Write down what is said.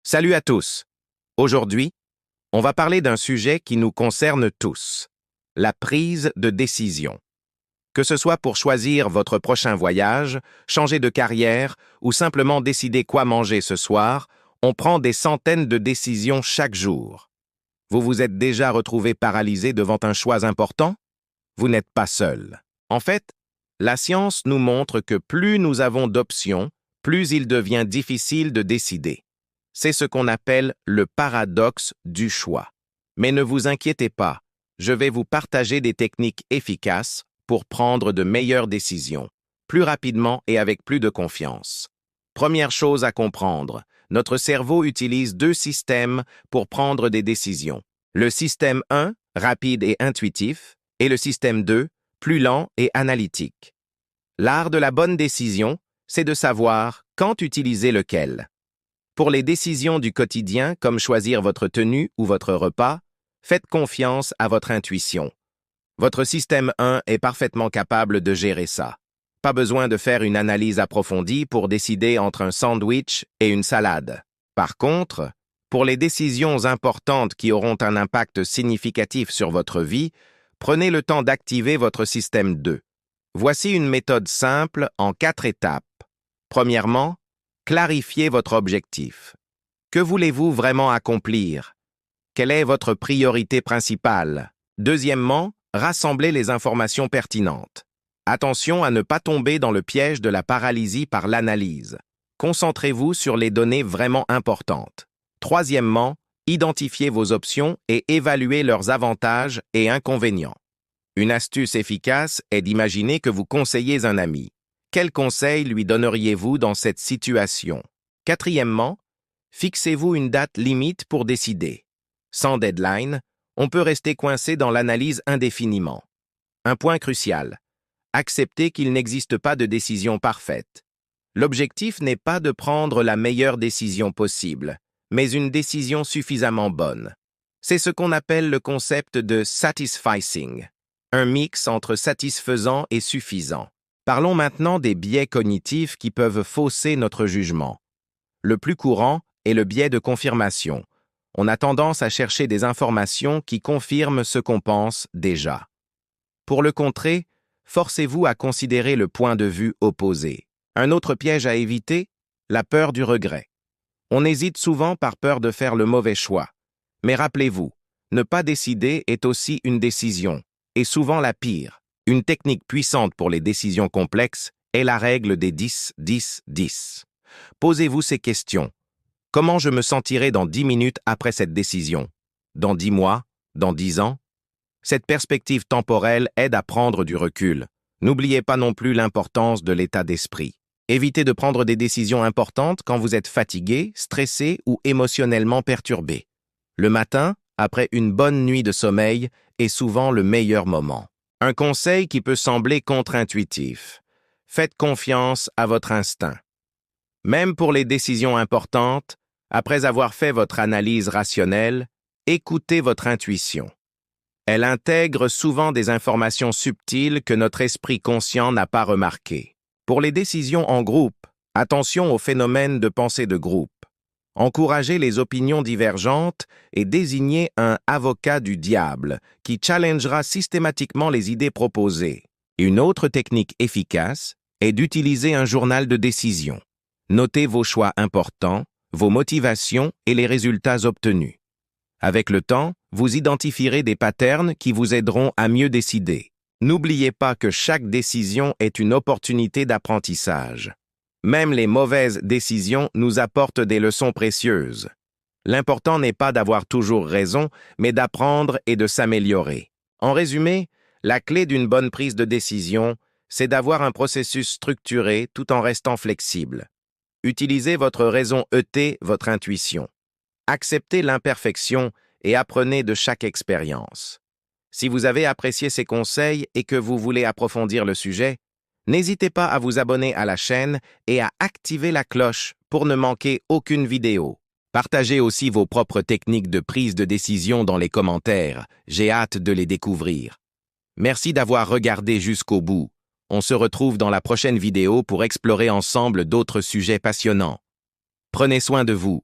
Salut à tous. Aujourd'hui, on va parler d'un sujet qui nous concerne tous, la prise de décision. Que ce soit pour choisir votre prochain voyage, changer de carrière ou simplement décider quoi manger ce soir, on prend des centaines de décisions chaque jour. Vous vous êtes déjà retrouvé paralysé devant un choix important? Vous n'êtes pas seul. En fait, la science nous montre que plus nous avons d'options, plus il devient difficile de décider. C'est ce qu'on appelle le paradoxe du choix. Mais ne vous inquiétez pas, je vais vous partager des techniques efficaces pour prendre de meilleures décisions, plus rapidement et avec plus de confiance. Première chose à comprendre, notre cerveau utilise deux systèmes pour prendre des décisions. Le système 1, rapide et intuitif, et le système 2, plus lent et analytique. L'art de la bonne décision, c'est de savoir quand utiliser lequel. Pour les décisions du quotidien, comme choisir votre tenue ou votre repas, faites confiance à votre intuition. Votre système 1 est parfaitement capable de gérer ça. Pas besoin de faire une analyse approfondie pour décider entre un sandwich et une salade. Par contre, pour les décisions importantes qui auront un impact significatif sur votre vie, prenez le temps d'activer votre système 2. Voici une méthode simple en 4 étapes. Premièrement, clarifiez votre objectif. Que voulez-vous vraiment accomplir? Quelle est votre priorité principale? Deuxièmement, rassemblez les informations pertinentes. Attention à ne pas tomber dans le piège de la paralysie par l'analyse. Concentrez-vous sur les données vraiment importantes. Troisièmement, identifiez vos options et évaluez leurs avantages et inconvénients. Une astuce efficace est d'imaginer que vous conseillez un ami. Quel conseil lui donneriez-vous dans cette situation? Quatrièmement, fixez-vous une date limite pour décider. Sans deadline, on peut rester coincé dans l'analyse indéfiniment. Un point crucial, acceptez qu'il n'existe pas de décision parfaite. L'objectif n'est pas de prendre la meilleure décision possible, mais une décision suffisamment bonne. C'est ce qu'on appelle le concept de satisficing, un mix entre satisfaisant et suffisant. Parlons maintenant des biais cognitifs qui peuvent fausser notre jugement. Le plus courant est le biais de confirmation. On a tendance à chercher des informations qui confirment ce qu'on pense déjà. Pour le contrer, forcez-vous à considérer le point de vue opposé. Un autre piège à éviter, la peur du regret. On hésite souvent par peur de faire le mauvais choix. Mais rappelez-vous, ne pas décider est aussi une décision, et souvent la pire. Une technique puissante pour les décisions complexes est la règle des 10-10-10. Posez-vous ces questions. Comment je me sentirai dans 10 minutes après cette décision? Dans 10 mois? Dans 10 ans? Cette perspective temporelle aide à prendre du recul. N'oubliez pas non plus l'importance de l'état d'esprit. Évitez de prendre des décisions importantes quand vous êtes fatigué, stressé ou émotionnellement perturbé. Le matin, après une bonne nuit de sommeil, est souvent le meilleur moment. Un conseil qui peut sembler contre-intuitif. Faites confiance à votre instinct. Même pour les décisions importantes, après avoir fait votre analyse rationnelle, écoutez votre intuition. Elle intègre souvent des informations subtiles que notre esprit conscient n'a pas remarquées. Pour les décisions en groupe, attention au phénomène de pensée de groupe. Encouragez les opinions divergentes et désignez un avocat du diable qui challengera systématiquement les idées proposées. Une autre technique efficace est d'utiliser un journal de décision. Notez vos choix importants, vos motivations et les résultats obtenus. Avec le temps, vous identifierez des patterns qui vous aideront à mieux décider. N'oubliez pas que chaque décision est une opportunité d'apprentissage. Même les mauvaises décisions nous apportent des leçons précieuses. L'important n'est pas d'avoir toujours raison, mais d'apprendre et de s'améliorer. En résumé, la clé d'une bonne prise de décision, c'est d'avoir un processus structuré tout en restant flexible. Utilisez votre raison ET, votre intuition. Acceptez l'imperfection et apprenez de chaque expérience. Si vous avez apprécié ces conseils et que vous voulez approfondir le sujet, n'hésitez pas à vous abonner à la chaîne et à activer la cloche pour ne manquer aucune vidéo. Partagez aussi vos propres techniques de prise de décision dans les commentaires. J'ai hâte de les découvrir. Merci d'avoir regardé jusqu'au bout. On se retrouve dans la prochaine vidéo pour explorer ensemble d'autres sujets passionnants. Prenez soin de vous.